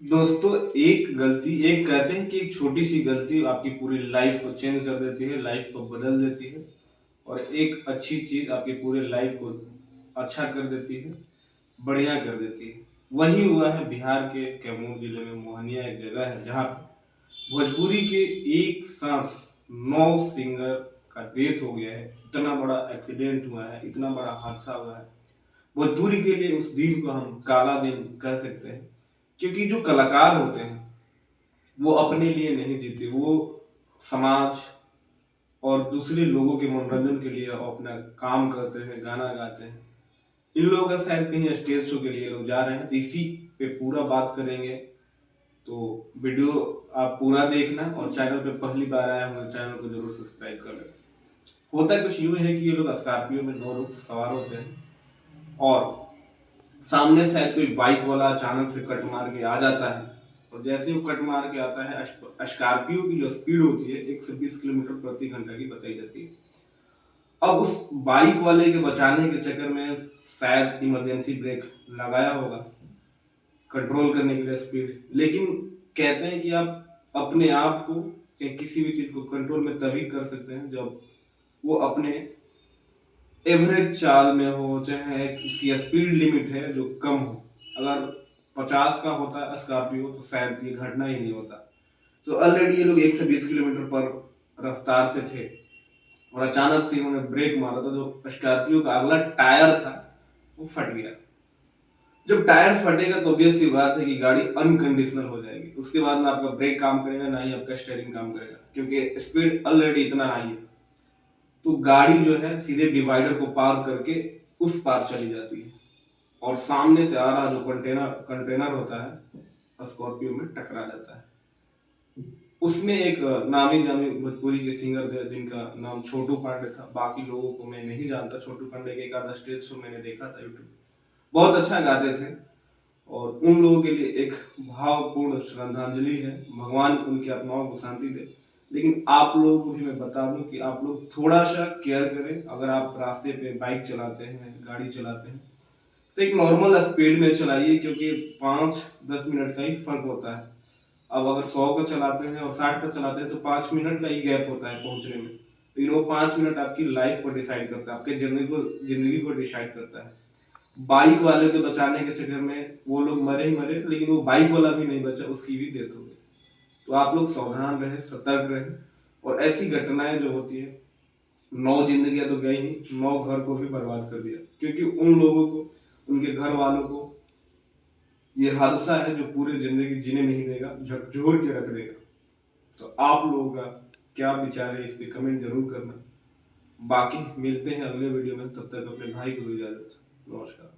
दोस्तों, एक कहते हैं कि एक छोटी सी गलती आपकी पूरी लाइफ को चेंज कर देती है, लाइफ को बदल देती है। और एक अच्छी चीज आपकी पूरी लाइफ को अच्छा कर देती है, बढ़िया कर देती है। वही हुआ है बिहार के कैमूर जिले में। मोहनिया एक जगह है जहाँ पे भोजपुरी के एक साथ 9 सिंगर का डेथ हो गया है। इतना बड़ा एक्सीडेंट हुआ है, इतना बड़ा हादसा हुआ है। भोजपुरी के लिए उस दिन को हम काला दिन कह सकते हैं, क्योंकि जो कलाकार होते हैं वो अपने लिए नहीं जीते, वो समाज और दूसरे लोगों के मनोरंजन के लिए अपना काम करते हैं, गाना गाते हैं। इन लोगों का शायद कहीं स्टेज शो के लिए लोग जा रहे हैं, तो इसी पे पूरा बात करेंगे। तो वीडियो आप पूरा देखना, और चैनल पे पहली बार आए होंगे चैनल को जरूर सब्सक्राइब कर लेना। होता कुछ यूं है कि ये लोग स्कॉर्पियो में 9 लोग सवार होते हैं, और सामने से कोई बाइक वाला अचानक से कट मार के आ जाता है। और जैसे वो कट मार के आता है, स्कॉर्पियो की जो स्पीड होती है 120 किलोमीटर प्रति घंटा की बताई जाती है। अब उस बाइक वाले के बचाने के चक्कर में शायद इमरजेंसी ब्रेक लगाया होगा कंट्रोल करने के लिए स्पीड, लेकिन कहते हैं कि आप अपने आप को या किसी भी चीज को कंट्रोल में तभी कर सकते हैं जब वो अपने एवरेज चाल में हो, चाहे उसकी स्पीड लिमिट है जो कम हो। अगर 50 का होता है स्कॉर्पियो तो शायद ये घटना ही नहीं होता। तो ऑलरेडी ये लोग 120 किलोमीटर पर रफ्तार से थे, और अचानक से उन्होंने ब्रेक मारा तो जो स्कॉर्पियो का अगला टायर था वो फट गया। जब टायर फटेगा तो ऑब्वियस सी बात है कि गाड़ी अनकंडीशनल हो जाएगी। उसके बाद ना आपका ब्रेक काम करेगा, ना ही आपका स्टीयरिंग काम करेगा, क्योंकि स्पीड ऑलरेडी इतना हाई है। तो गाड़ी जो है सीधे डिवाइडर को पार करके उस पार चली जाती है, और सामने से आ रहा जो कंटेनर कंटेनर होता है स्कॉर्पियो में टकरा जाता है। उसमें एक नामी जामी भोजपुरी के सिंगर थे जिनका नाम छोटू पांडे था। बाकी लोगों को मैं नहीं जानता। छोटू पांडे के एक आधा स्टेज शो मैंने देखा था यूट्यूब, बहुत अच्छा गाते थे। और उन लोगों के लिए एक भावपूर्ण श्रद्धांजलि है, भगवान उनकी आत्माओं को शांति दे। लेकिन आप लोगों को भी मैं बता दूं कि आप लोग थोड़ा सा केयर करें। अगर आप रास्ते पे बाइक चलाते हैं, गाड़ी चलाते हैं, तो एक नॉर्मल स्पीड में चलाइए, क्योंकि 5-10 मिनट का ही फर्क होता है। अब अगर 100 का चलाते हैं और 60 का चलाते हैं तो 5 मिनट का ही गैप होता है पहुंचने में, लेकिन वो 5 मिनट आपकी लाइफ को डिसाइड करता है, आपके जिंदगी को डिसाइड करता है। बाइक वाले के बचाने के चक्कर में वो लोग मरे ही मरे, लेकिन वो बाइक वाला भी नहीं बचा, उसकी भी डेथ हो गई। तो आप लोग सावधान रहें, सतर्क रहें। और ऐसी घटनाएं जो होती है, 9 जिंदगियां तो गई ही, 9 घर को भी बर्बाद कर दिया, क्योंकि उन लोगों को, उनके घर वालों को ये हादसा है जो पूरी जिंदगी जीने नहीं देगा, झकझोर के रख देगा। तो आप लोगों का क्या विचार है इस पे कमेंट जरूर करना। बाकी मिलते हैं अगले वीडियो में, तब तक अपने भाई को इजाजत। नमस्कार।